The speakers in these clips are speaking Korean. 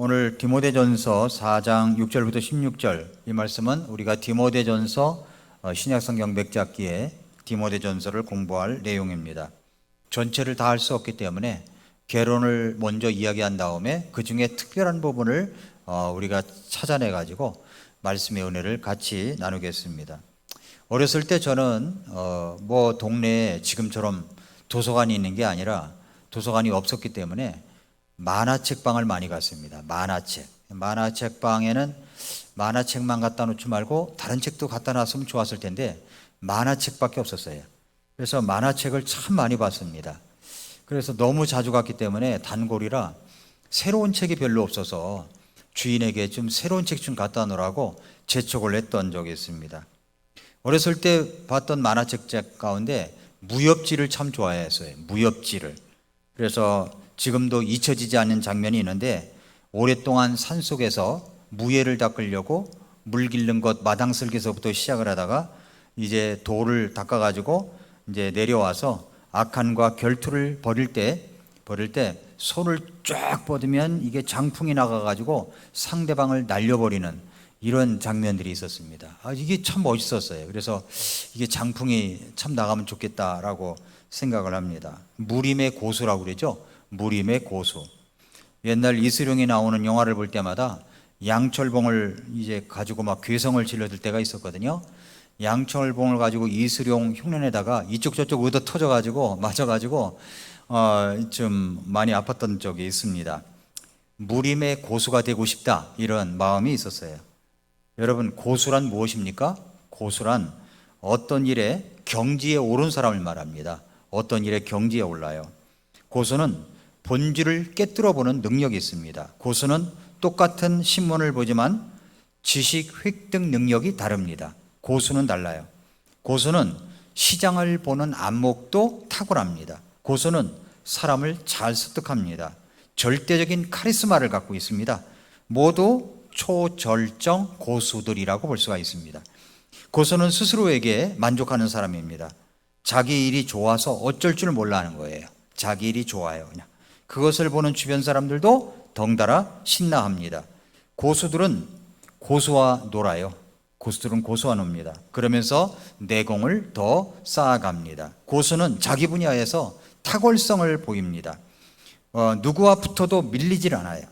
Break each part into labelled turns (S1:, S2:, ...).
S1: 오늘 디모데전서 4장 6절부터 16절 이 말씀은 우리가 디모데전서 신약성경 맥잡기에 디모데전서를 공부할 내용입니다. 전체를 다 할 수 없기 때문에 개론을 먼저 이야기한 다음에 그 중에 특별한 부분을 우리가 찾아내 가지고 말씀의 은혜를 같이 나누겠습니다. 어렸을 때 저는 동네에 지금처럼 도서관이 있는 게 아니라 도서관이 없었기 때문에 만화책방을 많이 갔습니다. 만화책방에는 만화책만 갖다 놓지 말고 다른 책도 갖다 놨으면 좋았을 텐데 만화책밖에 없었어요. 그래서 만화책을 참 많이 봤습니다. 그래서 너무 자주 갔기 때문에 단골이라 새로운 책이 별로 없어서 주인에게 좀 새로운 책 좀 갖다 놓으라고 재촉을 했던 적이 있습니다. 어렸을 때 봤던 만화책 가운데 무협지를 참 좋아했어요. 무협지를. 그래서 지금도 잊혀지지 않는 장면이 있는데 오랫동안 산속에서 무예를 닦으려고 물 길른 것 마당 쓸기서부터 시작을 하다가 이제 돌을 닦아가지고 이제 내려와서 악한과 결투를 벌일 때 손을 쫙 뻗으면 이게 장풍이 나가가지고 상대방을 날려버리는 이런 장면들이 있었습니다. 이게 참 멋있었어요. 그래서 이게 장풍이 참 나가면 좋겠다라고 생각을 합니다. 무림의 고수라고 그러죠. 무림의 고수. 옛날 이수룡이 나오는 영화를 볼 때마다 양철봉을 이제 가지고 막 괴성을 질러들 때가 있었거든요. 양철봉을 가지고 이수룡 흉내내다가 이쪽 저쪽 얻어 터져가지고 맞아가지고 좀 많이 아팠던 적이 있습니다. 무림의 고수가 되고 싶다 이런 마음이 있었어요. 여러분, 고수란 무엇입니까? 고수란 어떤 일에 경지에 오른 사람을 말합니다. 어떤 일에 경지에 올라요. 고수는 본질을 깨뜨려 보는 능력이 있습니다. 고수는 똑같은 신문을 보지만 지식 획득 능력이 다릅니다. 고수는 달라요. 고수는 시장을 보는 안목도 탁월합니다. 고수는 사람을 잘 습득합니다. 절대적인 카리스마를 갖고 있습니다. 모두 초절정 고수들이라고 볼 수가 있습니다. 고수는 스스로에게 만족하는 사람입니다. 자기 일이 좋아서 어쩔 줄 몰라 하는 거예요. 자기 일이 좋아요. 그냥 그것을 보는 주변 사람들도 덩달아 신나합니다. 고수들은 고수와 놀아요. 고수들은 고수와 놉니다. 그러면서 내공을 더 쌓아갑니다. 고수는 자기 분야에서 탁월성을 보입니다. 누구와 붙어도 밀리질 않아요.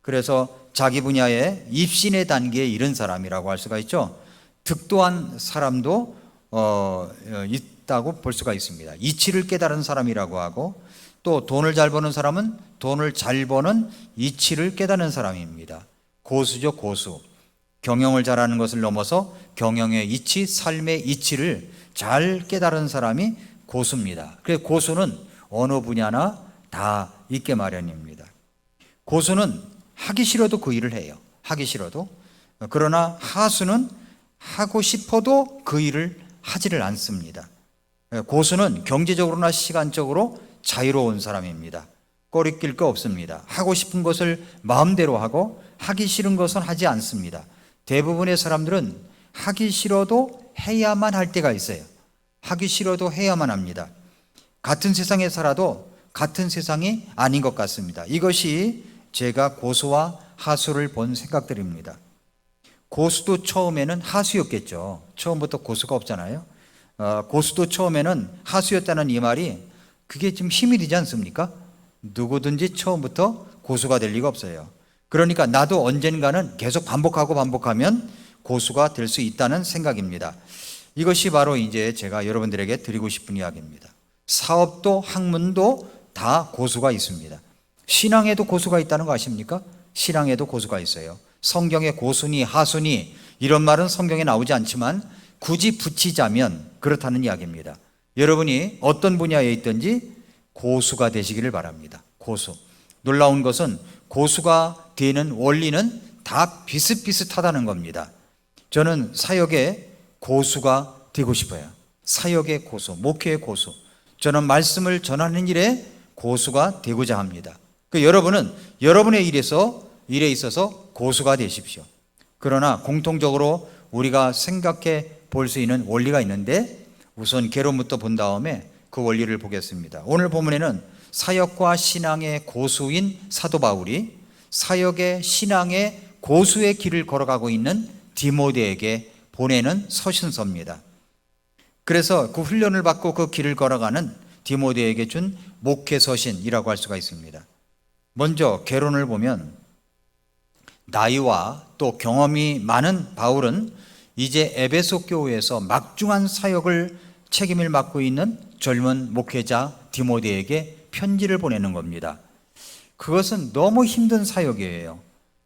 S1: 그래서 자기 분야의 입신의 단계에 이른 사람이라고 할 수가 있죠. 득도한 사람도 있다고 볼 수가 있습니다. 이치를 깨달은 사람이라고 하고, 또 돈을 잘 버는 사람은 돈을 잘 버는 이치를 깨닫는 사람입니다. 고수죠, 고수. 경영을 잘하는 것을 넘어서 경영의 이치, 삶의 이치를 잘 깨달은 사람이 고수입니다. 그래서 고수는 어느 분야나 다 있게 마련입니다. 고수는 하기 싫어도 그 일을 해요. 하기 싫어도. 그러나 하수는 하고 싶어도 그 일을 하지를 않습니다. 고수는 경제적으로나 시간적으로 자유로운 사람입니다. 꼬리낄 거 없습니다. 하고 싶은 것을 마음대로 하고 하기 싫은 것은 하지 않습니다. 대부분의 사람들은 하기 싫어도 해야만 할 때가 있어요. 하기 싫어도 해야만 합니다. 같은 세상에 살아도 같은 세상이 아닌 것 같습니다. 이것이 제가 고수와 하수를 본 생각들입니다. 고수도 처음에는 하수였겠죠. 처음부터 고수가 없잖아요. 고수도 처음에는 하수였다는 이 말이 그게 좀 힘이 되지 않습니까? 누구든지 처음부터 고수가 될 리가 없어요. 그러니까 나도 언젠가는 계속 반복하면 고수가 될 수 있다는 생각입니다. 이것이 바로 이제 제가 여러분들에게 드리고 싶은 이야기입니다. 사업도 학문도 다 고수가 있습니다. 신앙에도 고수가 있다는 거 아십니까? 신앙에도 고수가 있어요. 성경에 고수니 하수니 이런 말은 성경에 나오지 않지만 굳이 붙이자면 그렇다는 이야기입니다. 여러분이 어떤 분야에 있든지 고수가 되시기를 바랍니다. 고수. 놀라운 것은 고수가 되는 원리는 다 비슷비슷하다는 겁니다. 저는 사역의 고수가 되고 싶어요. 사역의 고수, 목회의 고수. 저는 말씀을 전하는 일에 고수가 되고자 합니다. 여러분은 여러분의 일에 있어서 고수가 되십시오. 그러나 공통적으로 우리가 생각해 볼 수 있는 원리가 있는데 우선 개론부터 본 다음에 그 원리를 보겠습니다. 오늘 본문에는 사역과 신앙의 고수인 사도 바울이 사역의 신앙의 고수의 길을 걸어가고 있는 디모데에게 보내는 서신서입니다. 그래서 그 훈련을 받고 그 길을 걸어가는 디모데에게 준 목회서신이라고 할 수가 있습니다. 먼저 개론을 보면 나이와 또 경험이 많은 바울은 이제 에베소 교회에서 막중한 사역을 책임을 맡고 있는 젊은 목회자 디모데에게 편지를 보내는 겁니다. 그것은 너무 힘든 사역이에요.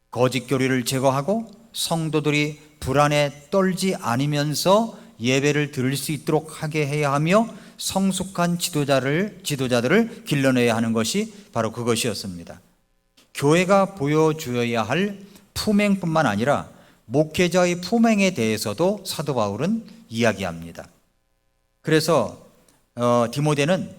S1: 거짓 교리를 제거하고 성도들이 불안에 떨지 않으면서 예배를 드릴 수 있도록 하게 해야 하며 성숙한 지도자들을 길러내야 하는 것이 바로 그것이었습니다. 교회가 보여주어야 할 품행뿐만 아니라 목회자의 품행에 대해서도 사도 바울은 이야기합니다. 그래서 디모데는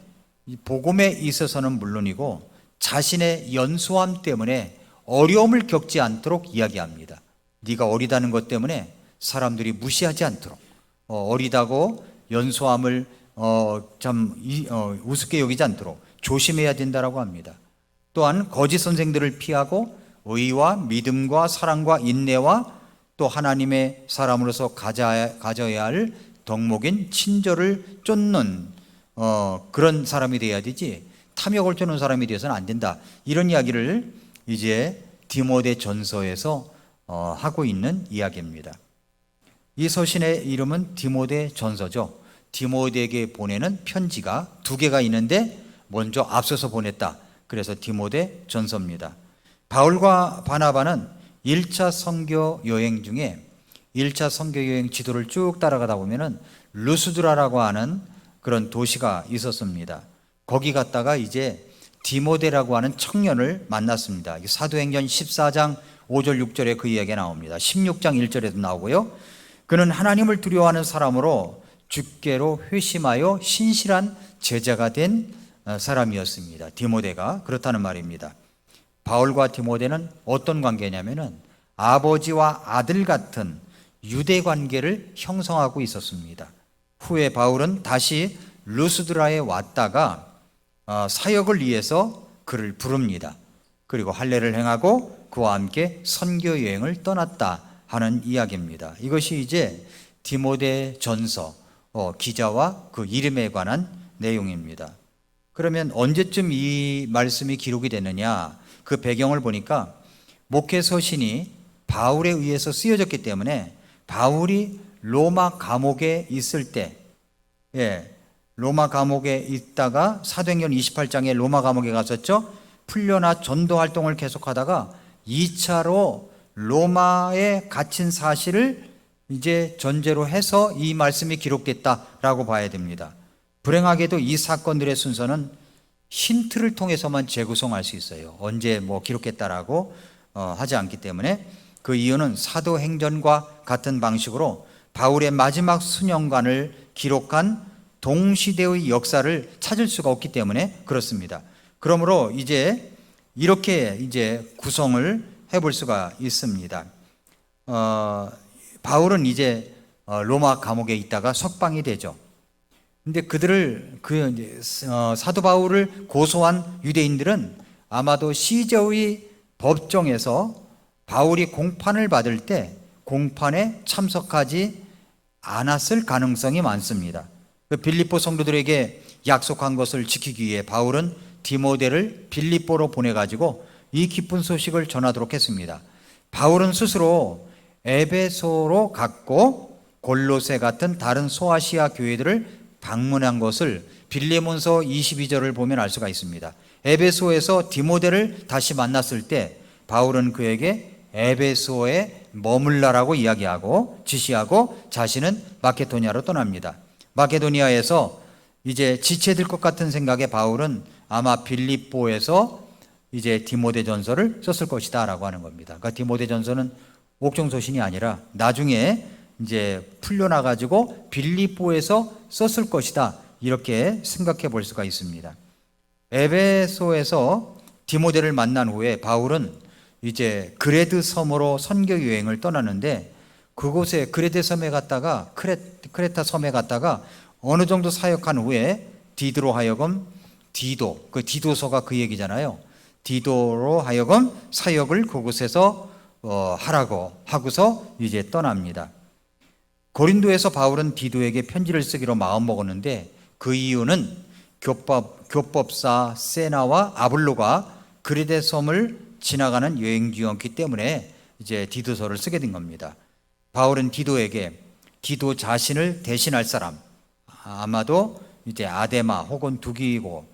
S1: 복음에 있어서는 물론이고 자신의 연소함 때문에 어려움을 겪지 않도록 이야기합니다. 네가 어리다는 것 때문에 사람들이 무시하지 않도록 어리다고 연소함을 우습게 여기지 않도록 조심해야 된다라고 합니다. 또한 거짓 선생들을 피하고 의와 믿음과 사랑과 인내와 또 하나님의 사람으로서 가져야 할 덕목인 친절을 쫓는 그런 사람이 되어야 되지 탐욕을 쫓는 사람이 되어서는 안 된다. 이런 이야기를 이제 디모데 전서에서 하고 있는 이야기입니다. 이 서신의 이름은 디모데 전서죠. 디모데에게 보내는 편지가 두 개가 있는데 먼저 앞서서 보냈다. 그래서 디모데 전서입니다. 바울과 바나바는 1차 선교 여행 중에 1차 선교 여행 지도를 쭉 따라가다 보면은 루스드라라고 하는 그런 도시가 있었습니다. 거기 갔다가 이제 디모데라고 하는 청년을 만났습니다. 사도행전 14장 5절 6절에 그 이야기가 나옵니다. 16장 1절에도 나오고요. 그는 하나님을 두려워하는 사람으로 주께로 회심하여 신실한 제자가 된 사람이었습니다. 디모데가 그렇다는 말입니다. 바울과 디모데는 어떤 관계냐면은 아버지와 아들 같은 유대 관계를 형성하고 있었습니다. 후에 바울은 다시 루스드라에 왔다가 사역을 위해서 그를 부릅니다. 그리고 할례를 행하고 그와 함께 선교 여행을 떠났다 하는 이야기입니다. 이것이 이제 디모데 전서 기자와 그 이름에 관한 내용입니다. 그러면 언제쯤 이 말씀이 기록이 되느냐? 그 배경을 보니까 목회 서신이 바울에 의해서 쓰여졌기 때문에 바울이 로마 감옥에 있을 때, 로마 감옥에 있다가 사도행전 28장에 로마 감옥에 갔었죠. 풀려나 전도 활동을 계속하다가 2차로 로마에 갇힌 사실을 이제 전제로 해서 이 말씀이 기록됐다라고 봐야 됩니다. 불행하게도 이 사건들의 순서는 힌트를 통해서만 재구성할 수 있어요. 언제 기록했다라고 하지 않기 때문에 그 이유는 사도행전과 같은 방식으로 바울의 마지막 수년간을 기록한 동시대의 역사를 찾을 수가 없기 때문에 그렇습니다. 그러므로 이제 이렇게 이제 구성을 해볼 수가 있습니다. 바울은 이제 로마 감옥에 있다가 석방이 되죠. 근데 그들을 사도 바울을 고소한 유대인들은 아마도 시저의 법정에서 바울이 공판을 받을 때 공판에 참석하지 않았을 가능성이 많습니다. 빌립보 성도들에게 약속한 것을 지키기 위해 바울은 디모데를 빌립보로 보내가지고 이 기쁜 소식을 전하도록 했습니다. 바울은 스스로 에베소로 갔고 골로새 같은 다른 소아시아 교회들을 방문한 것을 빌레몬서 22절을 보면 알 수가 있습니다. 에베소에서 디모데를 다시 만났을 때 바울은 그에게 에베소에 머물라라고 이야기하고 지시하고 자신은 마케도니아로 떠납니다. 마케도니아에서 이제 지체될 것 같은 생각에 바울은 아마 빌립보에서 이제 디모데 전서를 썼을 것이다 라고 하는 겁니다. 그러니까 디모데 전서는 옥정서신이 아니라 나중에 이제 풀려나가지고 빌립보에서 썼을 것이다 이렇게 생각해 볼 수가 있습니다. 에베소에서 디모데를 만난 후에 바울은 이제 그레드 섬으로 선교 여행을 떠나는데 그곳에 그레드 섬에 갔다가 크레타 섬에 갔다가 어느 정도 사역한 후에 디도로 하여금 그 디도서가 그 얘기잖아요. 디도로 하여금 사역을 그곳에서 하라고 하고서 이제 떠납니다. 고린도에서 바울은 디도에게 편지를 쓰기로 마음먹었는데 그 이유는 교법사 세나와 아볼로가 그리데 섬을 지나가는 여행지였기 때문에 이제 디도서를 쓰게 된 겁니다. 바울은 디도에게 디도 자신을 대신할 사람, 아마도 이제 아데마 혹은 두기고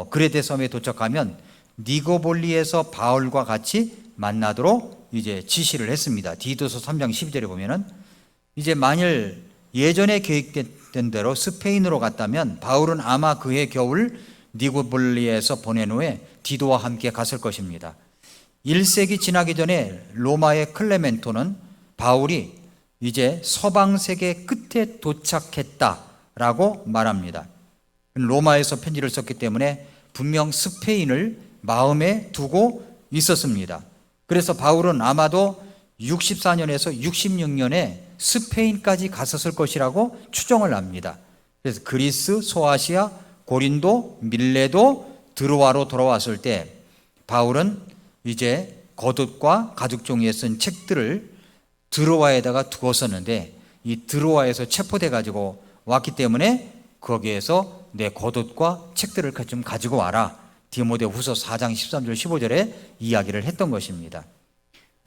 S1: 그레데 섬에 도착하면 니고볼리에서 바울과 같이 만나도록 이제 지시를 했습니다. 디도서 3장 12절에 보면은 이제 만일 예전에 계획된 대로 스페인으로 갔다면 바울은 아마 그해 겨울 니고볼리에서 보낸 후에 디도와 함께 갔을 것입니다. 1세기 지나기 전에 로마의 클레멘토는 바울이 이제 서방 세계 끝에 도착했다라고 말합니다. 로마에서 편지를 썼기 때문에 분명 스페인을 마음에 두고 있었습니다. 그래서 바울은 아마도 64년에서 66년에 스페인까지 갔었을 것이라고 추정을 합니다. 그래서 그리스, 소아시아, 고린도, 밀레도, 드로아로 돌아왔을 때 바울은 이제 겉옷과 가죽종이에 쓴 책들을 드로아에다가 두었었는데 이 드로아에서 체포돼 가지고 왔기 때문에 거기에서 내 겉옷과 책들을 좀 가지고 와라. 디모데후서 4장 13절 15절에 이야기를 했던 것입니다.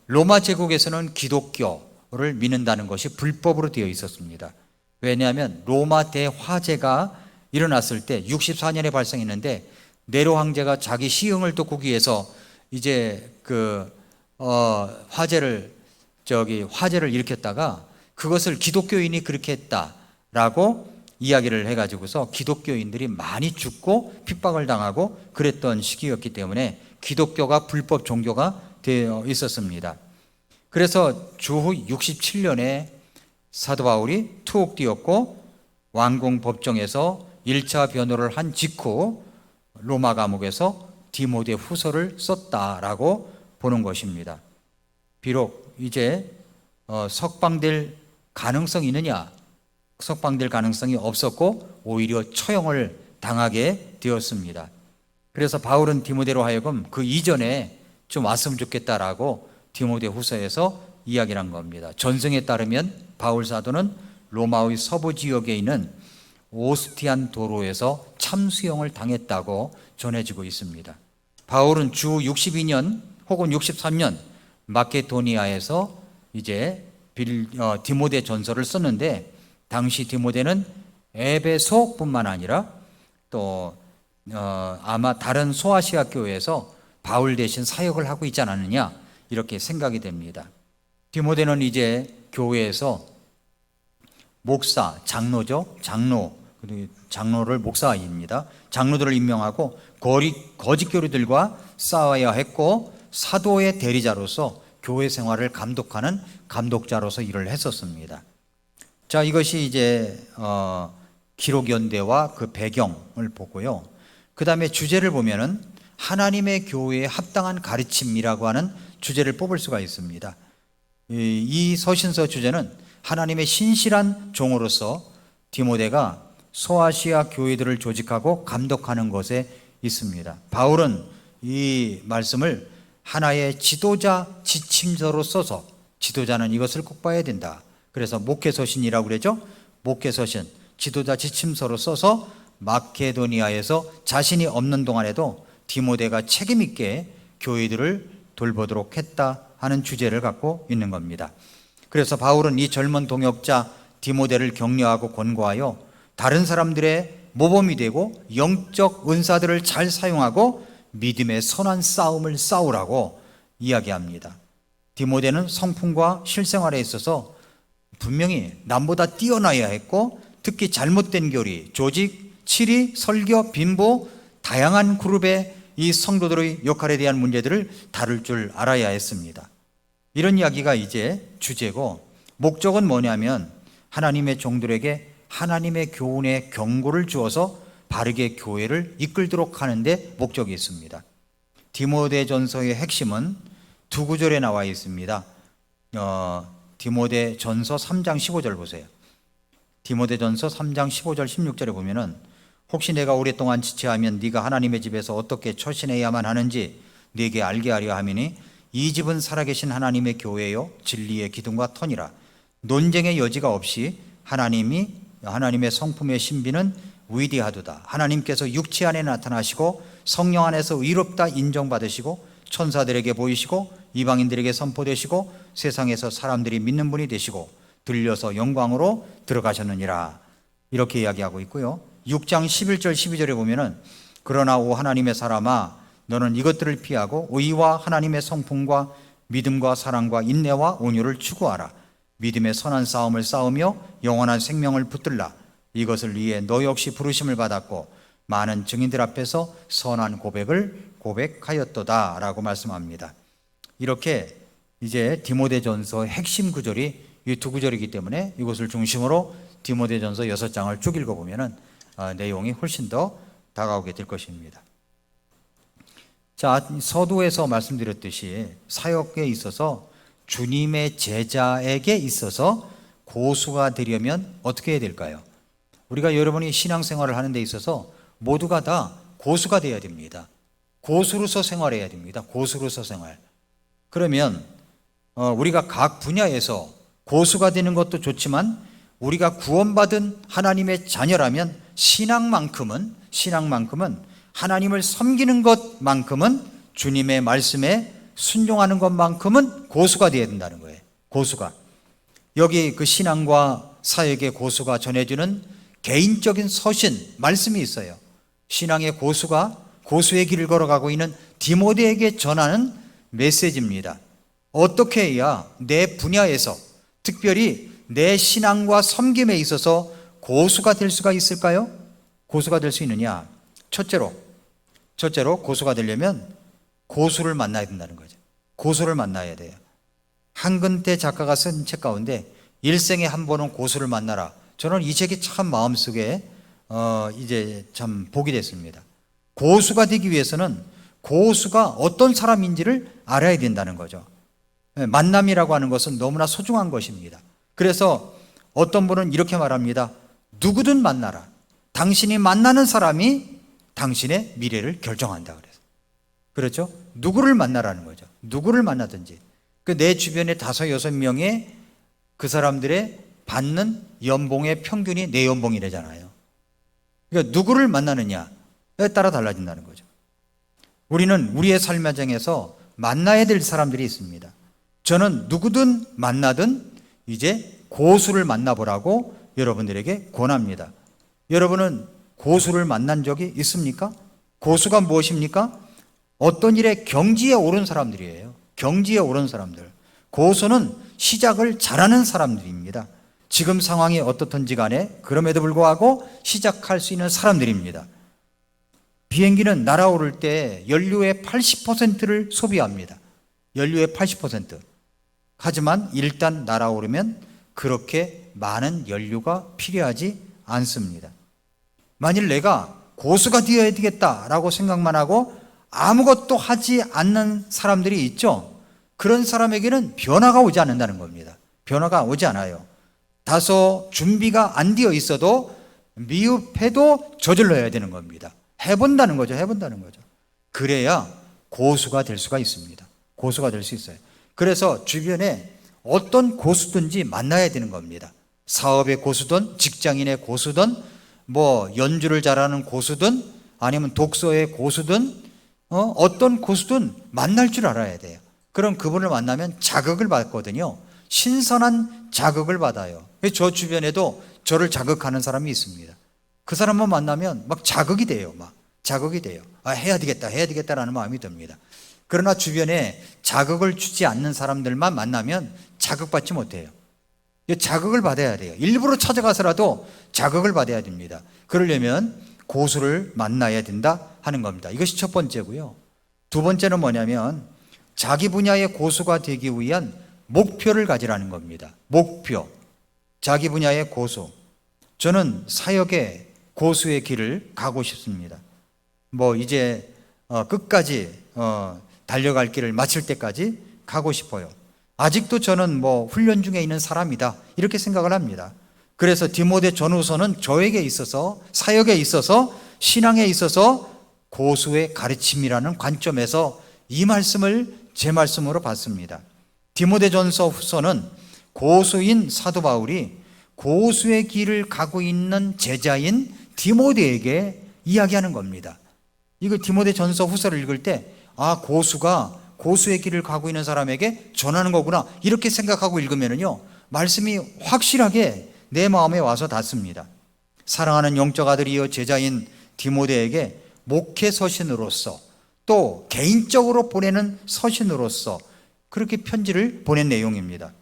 S1: 로마 제국에서는 기독교를 믿는다는 것이 불법으로 되어 있었습니다. 왜냐하면 로마 대화재가 일어났을 때 64년에 발생했는데 네로 황제가 자기 시흥을 돋구기 위해서 이제 화재를 일으켰다가 그것을 기독교인이 그렇게 했다라고 이야기를 해가지고서 기독교인들이 많이 죽고 핍박을 당하고 그랬던 시기였기 때문에 기독교가 불법 종교가 되어 있었습니다. 그래서 주후 67년에 사도 바울이 투옥되었고 왕궁 법정에서 1차 변호를 한 직후 로마 감옥에서 디모데 후서를 썼다라고 보는 것입니다. 비록 이제 석방될 가능성이 있느냐? 석방될 가능성이 없었고 오히려 처형을 당하게 되었습니다. 그래서 바울은 디모데로 하여금 그 이전에 좀 왔으면 좋겠다라고 디모데 후서에서 이야기를 한 겁니다. 전승에 따르면 바울 사도는 로마의 서부 지역에 있는 오스티안 도로에서 참수형을 당했다고 전해지고 있습니다. 바울은 주 62년 혹은 63년 마케도니아에서 이제 디모데 전서를 썼는데 당시 디모데는 에베소뿐만 아니라 또 아마 다른 소아시아 교회에서 바울 대신 사역을 하고 있지 않았느냐 이렇게 생각이 됩니다. 디모데는 이제 교회에서 목사, 장로죠. 장로를 목사입니다. 장로들을 임명하고 거짓 교리들과 싸워야 했고 사도의 대리자로서 교회 생활을 감독하는 감독자로서 일을 했었습니다. 자, 이것이 이제 기록 연대와 그 배경을 보고요. 그 다음에 주제를 보면은 하나님의 교회에 합당한 가르침이라고 하는 주제를 뽑을 수가 있습니다. 이 서신서 주제는 하나님의 신실한 종으로서 디모데가 소아시아 교회들을 조직하고 감독하는 것에 있습니다. 바울은 이 말씀을 하나의 지도자 지침서로 써서 지도자는 이것을 꼭 봐야 된다. 그래서 목회서신이라고 그러죠. 목회서신, 지도자 지침서로 써서 마케도니아에서 자신이 없는 동안에도 디모데가 책임 있게 교회들을 돌보도록 했다 하는 주제를 갖고 있는 겁니다. 그래서 바울은 이 젊은 동역자 디모데를 격려하고 권고하여 다른 사람들의 모범이 되고 영적 은사들을 잘 사용하고 믿음의 선한 싸움을 싸우라고 이야기합니다. 디모데는 성품과 실생활에 있어서 분명히 남보다 뛰어나야 했고 특히 잘못된 교리, 조직, 치리, 설교, 빈보 다양한 그룹의 이 성도들의 역할에 대한 문제들을 다룰 줄 알아야 했습니다. 이런 이야기가 이제 주제고 목적은 뭐냐면 하나님의 종들에게 하나님의 교훈의 경고를 주어서 바르게 교회를 이끌도록 하는 데 목적이 있습니다. 디모데전서의 핵심은 두 구절에 나와 있습니다. 디모데전서 3장 15절 보세요. 디모데전서 3장 15절 16절에 보면은 혹시 내가 오랫동안 지체하면 네가 하나님의 집에서 어떻게 처신해야만 하는지 네게 알게 하려 함이니 이 집은 살아계신 하나님의 교회요 진리의 기둥과 터니라. 논쟁의 여지가 없이 하나님의 성품의 신비는 위대하도다. 하나님께서 육체 안에 나타나시고 성령 안에서 의롭다 인정받으시고 천사들에게 보이시고 이방인들에게 선포되시고 세상에서 사람들이 믿는 분이 되시고 들려서 영광으로 들어가셨느니라. 이렇게 이야기하고 있고요. 6장 11절 12절에 보면은 그러나 오 하나님의 사람아 너는 이것들을 피하고 의와 하나님의 성품과 믿음과 사랑과 인내와 온유를 추구하라. 믿음의 선한 싸움을 싸우며 영원한 생명을 붙들라. 이것을 위해 너 역시 부르심을 받았고 많은 증인들 앞에서 선한 고백을 고백하였도다 라고 말씀합니다. 이렇게 이제 디모데전서의 핵심 구절이 이 두 구절이기 때문에 이것을 중심으로 디모데전서 6장을 쭉 읽어보면 내용이 훨씬 더 다가오게 될 것입니다. 자, 서두에서 말씀드렸듯이 사역에 있어서 주님의 제자에게 있어서 고수가 되려면 어떻게 해야 될까요? 우리가 여러분이 신앙생활을 하는 데 있어서 모두가 다 고수가 되어야 됩니다. 고수로서 생활해야 됩니다. 고수로서 생활. 그러면 우리가 각 분야에서 고수가 되는 것도 좋지만 우리가 구원받은 하나님의 자녀라면 신앙만큼은 하나님을 섬기는 것만큼은 주님의 말씀에 순종하는 것만큼은 고수가 되어야 된다는 거예요. 고수가. 여기 그 신앙과 사역의 고수가 전해주는 개인적인 서신, 말씀이 있어요. 신앙의 고수가 고수의 길을 걸어가고 있는 디모데에게 전하는 메시지입니다. 어떻게 해야 내 분야에서 특별히 내 신앙과 섬김에 있어서 고수가 될 수가 있을까요? 고수가 될 수 있느냐? 첫째로 고수가 되려면 고수를 만나야 된다는 거죠. 고수를 만나야 돼요. 한근태 작가가 쓴 책 가운데 일생에 한 번은 고수를 만나라. 저는 이 책이 참 마음속에 이제 참 복이 됐습니다. 고수가 되기 위해서는 고수가 어떤 사람인지를 알아야 된다는 거죠. 만남이라고 하는 것은 너무나 소중한 것입니다. 그래서 어떤 분은 이렇게 말합니다. 누구든 만나라. 당신이 만나는 사람이 당신의 미래를 결정한다 그래서. 그렇죠? 누구를 만나라는 거죠. 누구를 만나든지. 내 주변에 5, 6명의 그 사람들의 받는 연봉의 평균이 내 연봉이래잖아요. 그러니까 누구를 만나느냐에 따라 달라진다는 거죠. 우리는 우리의 삶 과정에서 만나야 될 사람들이 있습니다. 저는 누구든 만나든 이제 고수를 만나보라고 여러분들에게 권합니다. 여러분은 고수를 만난 적이 있습니까? 고수가 무엇입니까? 어떤 일에 경지에 오른 사람들이에요. 경지에 오른 사람들. 고수는 시작을 잘하는 사람들입니다. 지금 상황이 어떻든지 간에 그럼에도 불구하고 시작할 수 있는 사람들입니다. 비행기는 날아오를 때 연료의 80%를 소비합니다. 연료의 80%. 하지만 일단 날아오르면 그렇게 많은 연료가 필요하지 않습니다. 만일 내가 고수가 되어야 되겠다라고 생각만 하고 아무것도 하지 않는 사람들이 있죠. 그런 사람에게는 변화가 오지 않는다는 겁니다. 변화가 오지 않아요. 다소 준비가 안 되어 있어도 미흡해도 저질러야 되는 겁니다. 해본다는 거죠. 그래야 고수가 될 수가 있습니다. 고수가 될 수 있어요. 그래서 주변에 어떤 고수든지 만나야 되는 겁니다. 사업의 고수든 직장인의 고수든 연주를 잘하는 고수든 아니면 독서의 고수든 어떤 고수든 만날 줄 알아야 돼요. 그럼 그분을 만나면 자극을 받거든요. 신선한 자극을 받아요. 저 주변에도 저를 자극하는 사람이 있습니다. 그 사람만 만나면 막 자극이 돼요. 해야 되겠다라는 마음이 듭니다. 그러나 주변에 자극을 주지 않는 사람들만 만나면 자극받지 못해요. 자극을 받아야 돼요. 일부러 찾아가서라도 자극을 받아야 됩니다. 그러려면 고수를 만나야 된다 하는 겁니다. 이것이 첫 번째고요. 두 번째는 뭐냐면 자기 분야의 고수가 되기 위한 목표를 가지라는 겁니다. 목표. 자기 분야의 고수. 저는 사역의 고수의 길을 가고 싶습니다. 이제 끝까지 달려갈 길을 마칠 때까지 가고 싶어요. 아직도 저는 훈련 중에 있는 사람이다 이렇게 생각을 합니다. 그래서 디모데 전후서는 저에게 있어서 사역에 있어서 신앙에 있어서 고수의 가르침이라는 관점에서 이 말씀을 제 말씀으로 봤습니다. 디모데전서 후서는 고수인 사도 바울이 고수의 길을 가고 있는 제자인 디모데에게 이야기하는 겁니다. 이거 디모데전서 후서를 읽을 때 고수가 고수의 길을 가고 있는 사람에게 전하는 거구나 이렇게 생각하고 읽으면요 말씀이 확실하게 내 마음에 와서 닿습니다. 사랑하는 영적 아들이여 제자인 디모데에게 목회 서신으로서 또 개인적으로 보내는 서신으로서 그렇게 편지를 보낸 내용입니다.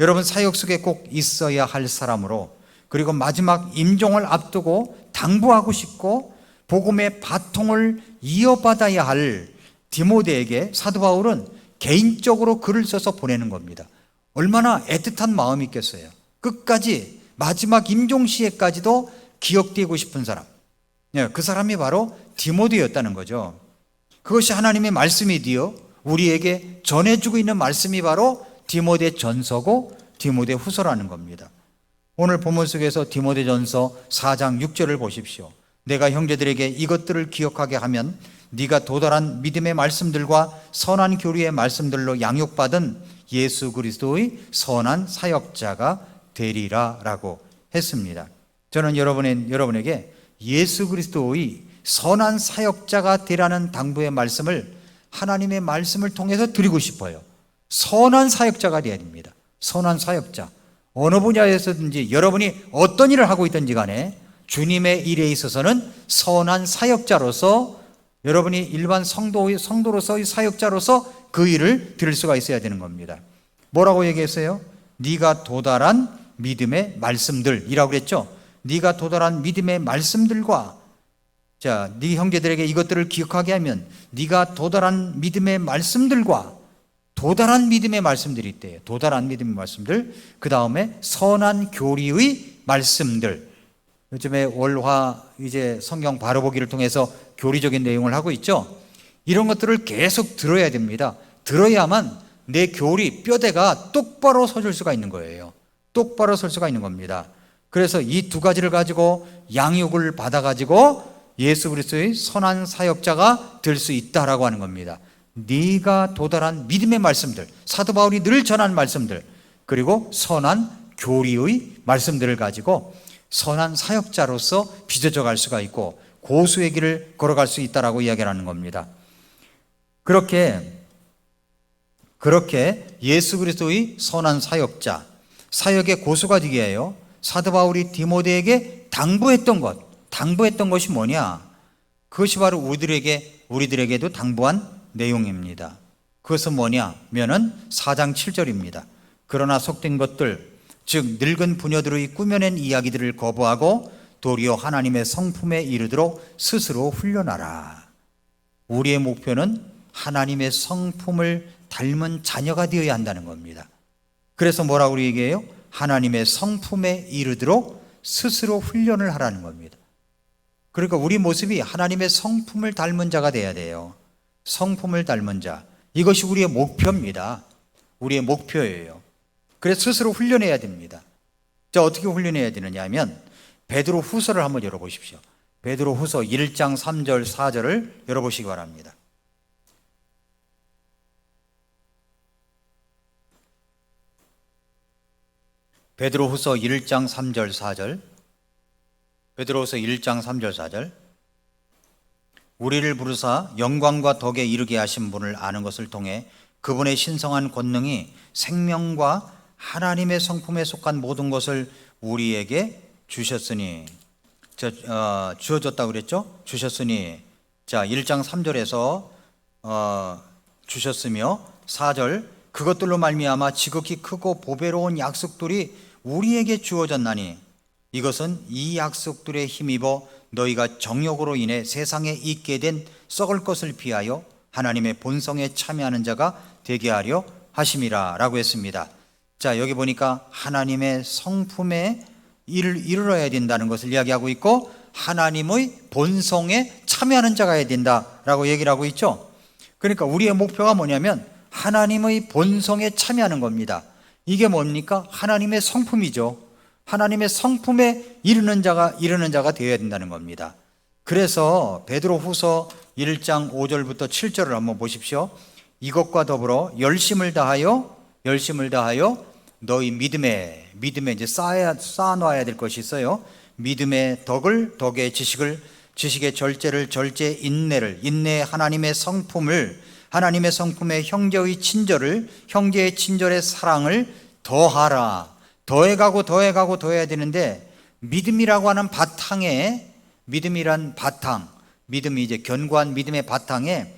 S1: 여러분, 사역 속에 꼭 있어야 할 사람으로, 그리고 마지막 임종을 앞두고 당부하고 싶고 복음의 바통을 이어받아야 할 디모데에게 사도 바울은 개인적으로 글을 써서 보내는 겁니다. 얼마나 애틋한 마음이 있겠어요. 끝까지 마지막 임종 시에까지도 기억되고 싶은 사람, 그 사람이 바로 디모데였다는 거죠. 그것이 하나님의 말씀이 되어 우리에게 전해주고 있는 말씀이 바로 디모데 전서고 디모데 후서라는 겁니다. 오늘 본문 속에서 디모데 전서 4장 6절을 보십시오. 내가 형제들에게 이것들을 기억하게 하면 네가 도달한 믿음의 말씀들과 선한 교리의 말씀들로 양육받은 예수 그리스도의 선한 사역자가 되리라 라고 했습니다. 저는 여러분에게 예수 그리스도의 선한 사역자가 되라는 당부의 말씀을 하나님의 말씀을 통해서 드리고 싶어요. 선한 사역자가 되어야 됩니다. 선한 사역자. 어느 분야에서든지 여러분이 어떤 일을 하고 있든지 간에 주님의 일에 있어서는 선한 사역자로서, 여러분이 일반 성도로서의 사역자로서 그 일을 들을 수가 있어야 되는 겁니다. 뭐라고 얘기했어요? 네가 도달한 믿음의 말씀들이라고 그랬죠. 네가 도달한 믿음의 말씀들과, 네 형제들에게 이것들을 기억하게 하면 네가 도달한 믿음의 말씀들과, 도달한 믿음의 말씀들이 있대요. 도달한 믿음의 말씀들. 그 다음에 선한 교리의 말씀들. 요즘에 월화 이제 성경 바로 보기를 통해서 교리적인 내용을 하고 있죠. 이런 것들을 계속 들어야 됩니다. 들어야만 내 교리, 뼈대가 똑바로 서줄 수가 있는 거예요. 똑바로 설 수가 있는 겁니다. 그래서 이 두 가지를 가지고 양육을 받아가지고 예수 그리스도의 선한 사역자가 될 수 있다라고 하는 겁니다. 네가 도달한 믿음의 말씀들, 사도 바울이 늘 전한 말씀들, 그리고 선한 교리의 말씀들을 가지고 선한 사역자로서 빚어져 갈 수가 있고 고수의 길을 걸어갈 수 있다라고 이야기하는 겁니다. 그렇게 예수 그리스도의 선한 사역자, 사역의 고수가 되게 해요. 사도 바울이 디모데에게 당부했던 것이 뭐냐? 그것이 바로 우리들에게도 당부한 내용입니다. 그것은 뭐냐면은 4장 7절입니다. 그러나 속된 것들, 즉 늙은 부녀들의 꾸며낸 이야기들을 거부하고 도리어 하나님의 성품에 이르도록 스스로 훈련하라. 우리의 목표는 하나님의 성품을 닮은 자녀가 되어야 한다는 겁니다. 그래서 뭐라고 얘기해요? 하나님의 성품에 이르도록 스스로 훈련을 하라는 겁니다. 그러니까 우리 모습이 하나님의 성품을 닮은 자가 돼야 돼요. 성품을 닮은 자, 이것이 우리의 목표입니다. 우리의 목표예요. 그래서 스스로 훈련해야 됩니다. 자, 어떻게 훈련해야 되느냐 하면 베드로 후서를 한번 열어보십시오. 베드로 후서 1장 3절 4절을 열어보시기 바랍니다. 베드로 후서 1장 3절 4절. 베드로 후서 1장 3절 4절. 우리를 부르사 영광과 덕에 이르게 하신 분을 아는 것을 통해 그분의 신성한 권능이 생명과 하나님의 성품에 속한 모든 것을 우리에게 주셨으니, 주어졌다고 그랬죠? 주셨으니. 자, 1장 3절에서 주셨으며 4절, 그것들로 말미암아 지극히 크고 보배로운 약속들이 우리에게 주어졌나니 이것은 이 약속들에 힘입어 너희가 정욕으로 인해 세상에 있게 된 썩을 것을 피하여 하나님의 본성에 참여하는 자가 되게 하려 하심이라 라고 했습니다. 자, 여기 보니까 하나님의 성품에 이르러야 된다는 것을 이야기하고 있고 하나님의 본성에 참여하는 자가 해야 된다라고 얘기를 하고 있죠. 그러니까 우리의 목표가 뭐냐면 하나님의 본성에 참여하는 겁니다. 이게 뭡니까? 하나님의 성품이죠. 하나님의 성품에 이르는 자가 되어야 된다는 겁니다. 그래서 베드로후서 1장 5절부터 7절을 한번 보십시오. 이것과 더불어 열심을 다하여 너희 믿음에 이제 쌓아놔야 될 것이 있어요. 믿음의 덕을, 덕의 지식을, 지식의 절제를, 절제의 인내를, 인내의 하나님의 성품을, 하나님의 성품의 형제의 친절을, 형제의 친절의 사랑을 더하라. 더해가고 더해야 되는데, 믿음이라고 하는 바탕에, 믿음이란 바탕, 믿음이 이제 견고한 믿음의 바탕에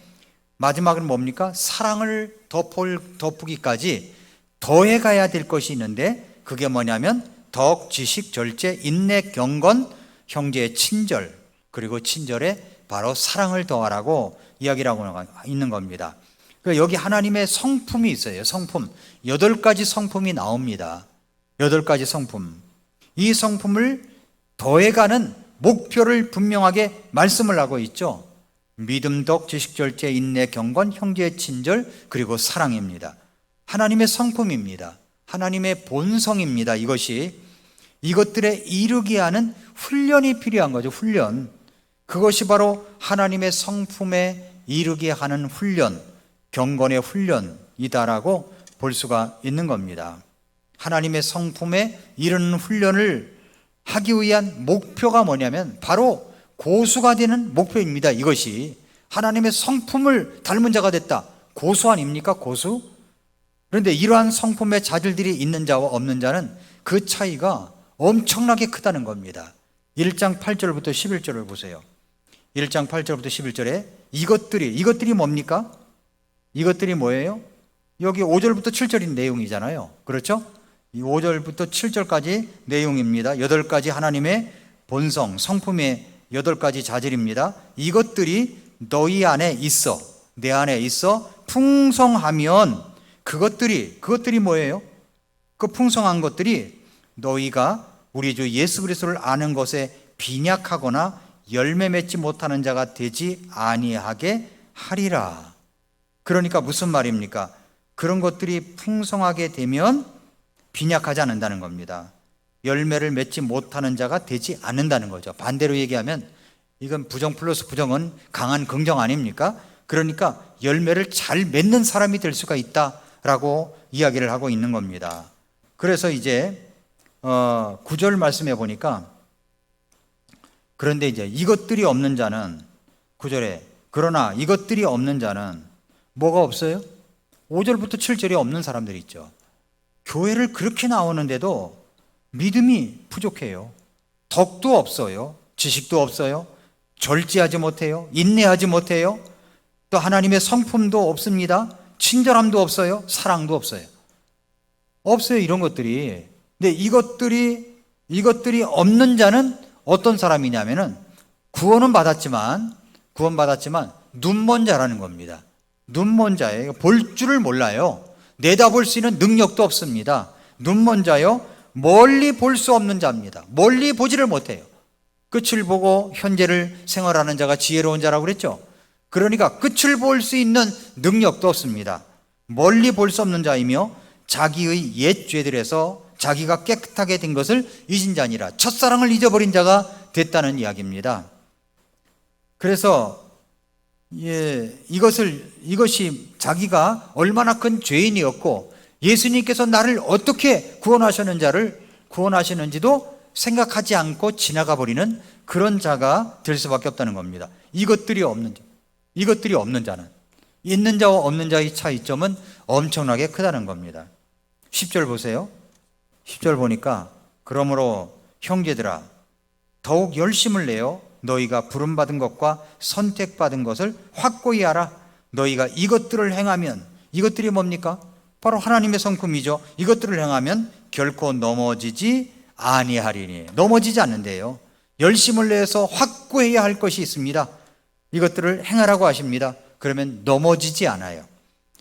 S1: 마지막은 뭡니까? 사랑을 덮으기까지 더해가야 될 것이 있는데, 그게 뭐냐면 덕, 지식, 절제, 인내, 경건, 형제의 친절, 그리고 친절에 바로 사랑을 더하라고 이야기를 하고 있는 겁니다. 여기 하나님의 성품이 있어요. 성품 8가지 성품이 나옵니다. 8가지 성품. 이 성품을 더해가는 목표를 분명하게 말씀을 하고 있죠. 믿음, 덕, 지식, 절제, 인내, 경건, 형제의 친절, 그리고 사랑입니다. 하나님의 성품입니다. 하나님의 본성입니다. 이것들에 이르게 하는 훈련이 필요한 거죠. 훈련. 그것이 바로 하나님의 성품에 이르게 하는 훈련, 경건의 훈련이다라고 볼 수가 있는 겁니다. 하나님의 성품에 이르는 훈련을 하기 위한 목표가 뭐냐면 바로 고수가 되는 목표입니다. 이것이 하나님의 성품을 닮은 자가 됐다. 고수 아닙니까? 고수? 그런데 이러한 성품의 자질들이 있는 자와 없는 자는 그 차이가 엄청나게 크다는 겁니다. 1장 8절부터 11절을 보세요. 1장 8절부터 11절에 이것들이 뭡니까? 이것들이 뭐예요? 여기 5절부터 7절인 내용이잖아요. 그렇죠? 이 5절부터 7절까지 내용입니다. 8가지 하나님의 본성, 성품의 8가지 자질입니다. 이것들이 너희 안에 있어, 내 안에 있어 풍성하면 그것들이 뭐예요? 그 풍성한 것들이 너희가 우리 주 예수 그리스도를 아는 것에 빈약하거나 열매 맺지 못하는 자가 되지 아니하게 하리라. 그러니까 무슨 말입니까? 그런 것들이 풍성하게 되면 빈약하지 않는다는 겁니다. 열매를 맺지 못하는 자가 되지 않는다는 거죠. 반대로 얘기하면 이건 부정 플러스 부정은 강한 긍정 아닙니까? 그러니까 열매를 잘 맺는 사람이 될 수가 있다라고 이야기를 하고 있는 겁니다. 그래서 이제 9절 말씀해 보니까 그런데 이제 이것들이 없는 자는 9절에 그러나 이것들이 없는 자는 뭐가 없어요? 5절부터 7절이 없는 사람들이 있죠. 교회를 그렇게 나오는데도 믿음이 부족해요. 덕도 없어요. 지식도 없어요. 절제하지 못해요. 인내하지 못해요. 또 하나님의 성품도 없습니다. 친절함도 없어요. 사랑도 없어요. 없어요, 이런 것들이. 근데 이것들이 없는 자는 어떤 사람이냐면은 구원은 받았지만 눈먼 자라는 겁니다. 눈먼 자예요. 볼 줄을 몰라요. 내다볼 수 있는 능력도 없습니다. 눈먼 자요. 멀리 볼 수 없는 자입니다. 멀리 보지를 못해요. 끝을 보고 현재를 생활하는 자가 지혜로운 자라고 그랬죠. 그러니까 끝을 볼 수 있는 능력도 없습니다. 멀리 볼 수 없는 자이며 자기의 옛 죄들에서 자기가 깨끗하게 된 것을 잊은 자니라. 첫사랑을 잊어버린 자가 됐다는 이야기입니다. 그래서 이것이 자기가 얼마나 큰 죄인이었고 예수님께서 나를 어떻게 구원하시는지도 생각하지 않고 지나가 버리는 그런 자가 될 수밖에 없다는 겁니다. 이것들이 없는 자는 있는 자와 없는 자의 차이점은 엄청나게 크다는 겁니다. 10절 보세요. 10절 보니까 그러므로 형제들아 더욱 열심을 내어 너희가 부름받은 것과 선택받은 것을 확고히 알아. 너희가 이것들을 행하면, 이것들이 뭡니까? 바로 하나님의 성품이죠. 이것들을 행하면 결코 넘어지지 아니하리니. 넘어지지 않는데요. 열심을 내서 확고해야 할 것이 있습니다. 이것들을 행하라고 하십니다. 그러면 넘어지지 않아요.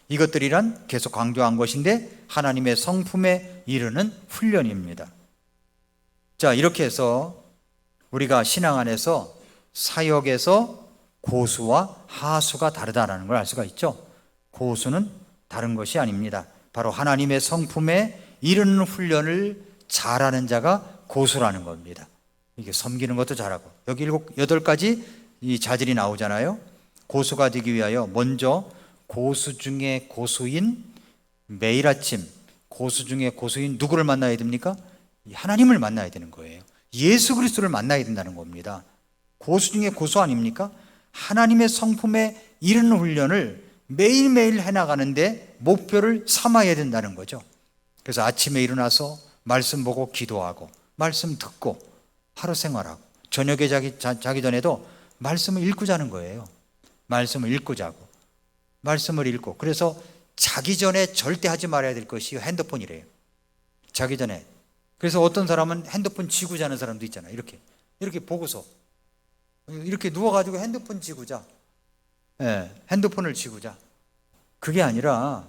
S1: 이것들이란 계속 강조한 것인데 하나님의 성품에 이르는 훈련입니다. 자, 이렇게 해서 우리가 신앙 안에서 사역에서 고수와 하수가 다르다는 걸 알 수가 있죠. 고수는 다른 것이 아닙니다. 바로 하나님의 성품에 이르는 훈련을 잘하는 자가 고수라는 겁니다. 이게 섬기는 것도 잘하고 여기 8가지 이 자질이 나오잖아요. 고수가 되기 위하여 먼저 고수 중에 고수인, 매일 아침 고수 중에 고수인 누구를 만나야 됩니까? 하나님을 만나야 되는 거예요. 예수 그리스도를 만나야 된다는 겁니다. 고수 중에 고수 아닙니까? 하나님의 성품에 이르는 훈련을 매일매일 해나가는데 목표를 삼아야 된다는 거죠. 그래서 아침에 일어나서 말씀 보고 기도하고, 말씀 듣고 하루 생활하고, 저녁에 자기 전에도 말씀을 읽고 자는 거예요. 말씀을 읽고 자고, 말씀을 읽고. 그래서 자기 전에 절대 하지 말아야 될 것이 핸드폰이래요. 자기 전에. 그래서 어떤 사람은 핸드폰 쥐고 자는 사람도 있잖아요. 이렇게 보고서 이렇게 누워가지고 핸드폰 쥐고 자. 핸드폰을 쥐고 자. 그게 아니라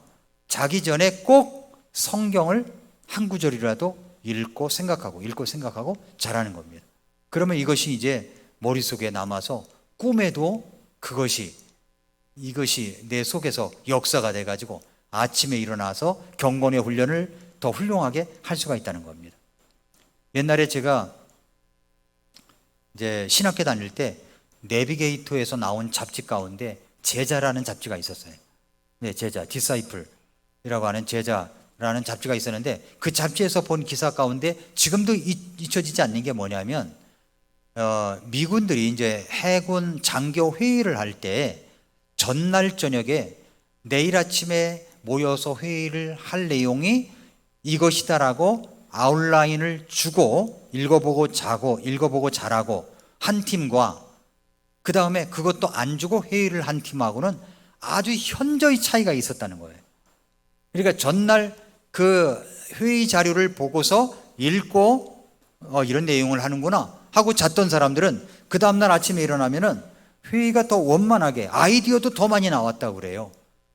S1: 자기 전에 꼭 성경을 한 구절이라도 읽고 생각하고 자라는 겁니다. 그러면 이것이 이제 머릿속에 남아서 꿈에도 이것이 내 속에서 역사가 돼가지고 아침에 일어나서 경건의 훈련을 더 훌륭하게 할 수가 있다는 겁니다. 옛날에 제가 이제 신학교 다닐 때 내비게이터에서 나온 잡지 가운데 제자라는 잡지가 있었어요. 네, 제자, 디사이플이라고 하는 제자라는 잡지가 있었는데 그 잡지에서 본 기사 가운데 지금도 잊혀지지 않는 게 뭐냐면 미군들이 이제 해군 장교 회의를 할 때 전날 저녁에 내일 아침에 모여서 회의를 할 내용이 이것이다라고 아웃라인을 주고 읽어보고 잘하고 한 팀과 그 다음에 그것도 안 주고 회의를 한 팀하고는 아주 현저히 차이가 있었다는 거예요. 그러니까 전날 그 회의 자료를 보고서 읽고 이런 내용을 하는구나 하고 잤던 사람들은 그 다음날 아침에 일어나면은 회의가 더 원만하게 아이디어도 더 많이 나왔다고 그래요.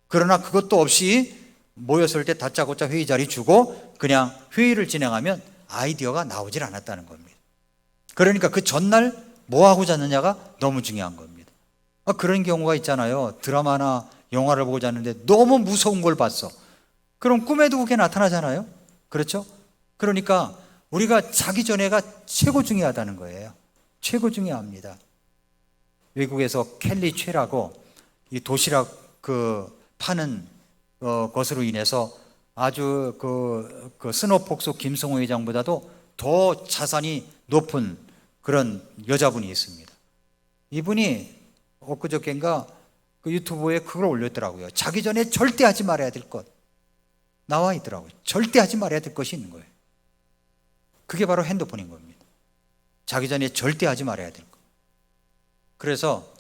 S1: 그러나 그것도 없이 모였을 때 다짜고짜 회의 자리 주고 그냥 회의를 진행하면 아이디어가 나오질 않았다는 겁니다. 그러니까 그 전날 뭐 하고 잤느냐가 너무 중요한 겁니다. 그런 경우가 있잖아요. 드라마나 영화를 보고 잤는데 너무 무서운 걸 봤어. 그럼 꿈에도 그게 나타나잖아요. 그렇죠? 그러니까 우리가 자기 전에가 최고 중요하다는 거예요. 최고 중요합니다. 외국에서 켈리 최라고 이 도시락 파는 것으로 인해서 아주 그 스노폭소 김성호 회장보다도 더 자산이 높은 그런 여자분이 있습니다. 이분이 엊그저께인가 그 유튜브에 그걸 올렸더라고요. 자기 전에 절대 하지 말아야 될 것 나와 있더라고요. 절대 하지 말아야 될 것이 있는 거예요. 그게 바로 핸드폰인 겁니다. 자기 전에 절대 하지 말아야 될 것. 그래서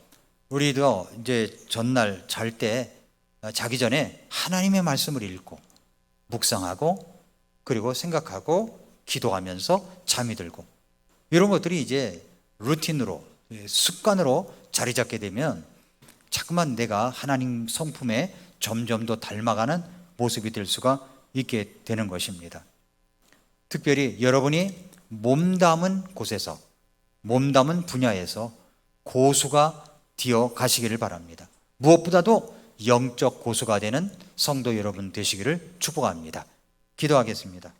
S1: 우리도 이제 전날 잘 때 자기 전에 하나님의 말씀을 읽고 묵상하고 그리고 생각하고 기도하면서 잠이 들고 이런 것들이 이제 루틴으로 습관으로 자리 잡게 되면 자꾸만 내가 하나님 성품에 점점 더 닮아가는 모습이 될 수가 있게 되는 것입니다. 특별히 여러분이 몸담은 곳에서 몸담은 분야에서 고수가 되어 가시기를 바랍니다. 무엇보다도 영적 고수가 되는 성도 여러분 되시기를 축복합니다. 기도하겠습니다.